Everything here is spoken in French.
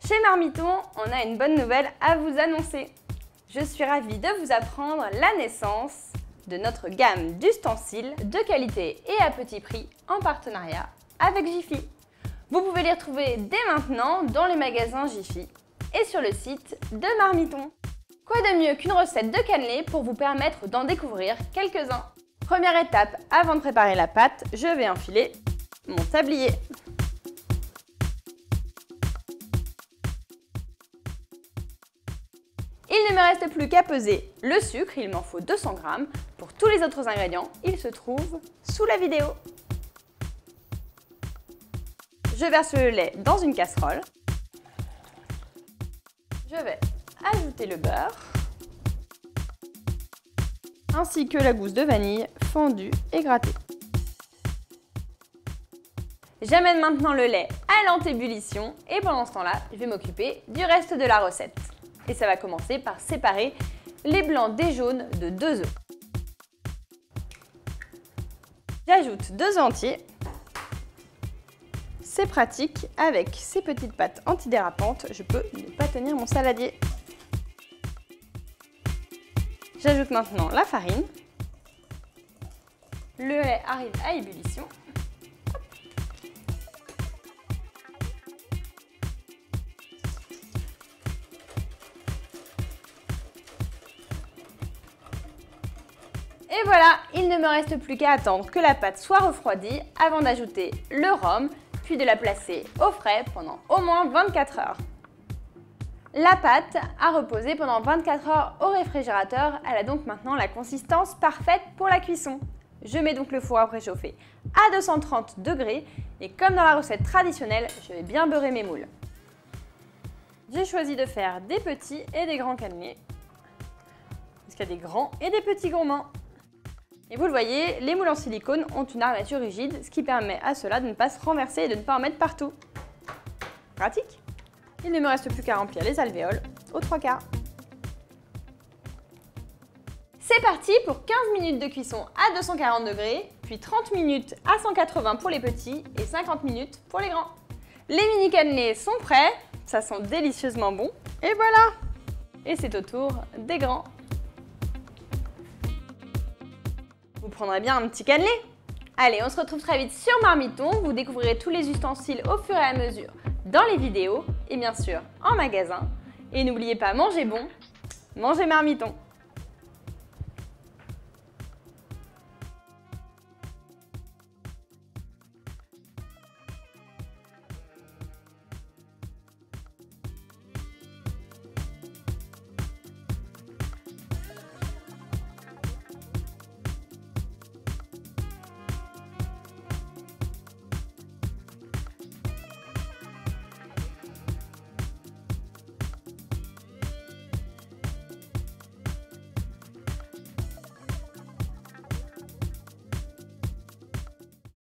Chez Marmiton, on a une bonne nouvelle à vous annoncer. Je suis ravie de vous apprendre la naissance de notre gamme d'ustensiles de qualité et à petit prix en partenariat avec Jiffy. Vous pouvez les retrouver dès maintenant dans les magasins Jiffy et sur le site de Marmiton. Quoi de mieux qu'une recette de cannelé pour vous permettre d'en découvrir quelques-uns. Première étape, avant de préparer la pâte, je vais enfiler mon tablier. Il ne me reste plus qu'à peser le sucre, il m'en faut 200 g. Pour tous les autres ingrédients, ils se trouvent sous la vidéo. Je verse le lait dans une casserole. Je vais ajouter le beurre, ainsi que la gousse de vanille fondue et grattée. J'amène maintenant le lait à l'antébullition et pendant ce temps-là, je vais m'occuper du reste de la recette. Et ça va commencer par séparer les blancs des jaunes de 2 œufs. J'ajoute 2 œufs entiers. C'est pratique, avec ces petites pattes antidérapantes, je peux ne pas tenir mon saladier. J'ajoute maintenant la farine. Le lait arrive à ébullition. Et voilà, il ne me reste plus qu'à attendre que la pâte soit refroidie avant d'ajouter le rhum, puis de la placer au frais pendant au moins 24 heures. La pâte a reposé pendant 24 heures au réfrigérateur, elle a donc maintenant la consistance parfaite pour la cuisson. Je mets donc le four à préchauffer à 230 degrés et comme dans la recette traditionnelle, je vais bien beurrer mes moules. J'ai choisi de faire des petits et des grands cannelés, parce qu'il y a des grands et des petits gourmands. Et vous le voyez, les moules en silicone ont une armature rigide, ce qui permet à cela de ne pas se renverser et de ne pas en mettre partout. Pratique! Il ne me reste plus qu'à remplir les alvéoles aux 3/4. C'est parti pour 15 minutes de cuisson à 240 degrés, puis 30 minutes à 180 pour les petits et 50 minutes pour les grands. Les mini cannelés sont prêts, ça sent délicieusement bon, et voilà! Et c'est au tour des grands. Vous prendrez bien un petit cannelé? Allez, on se retrouve très vite sur Marmiton. Vous découvrirez tous les ustensiles au fur et à mesure dans les vidéos et bien sûr en magasin. Et n'oubliez pas, mangez bon, mangez Marmiton.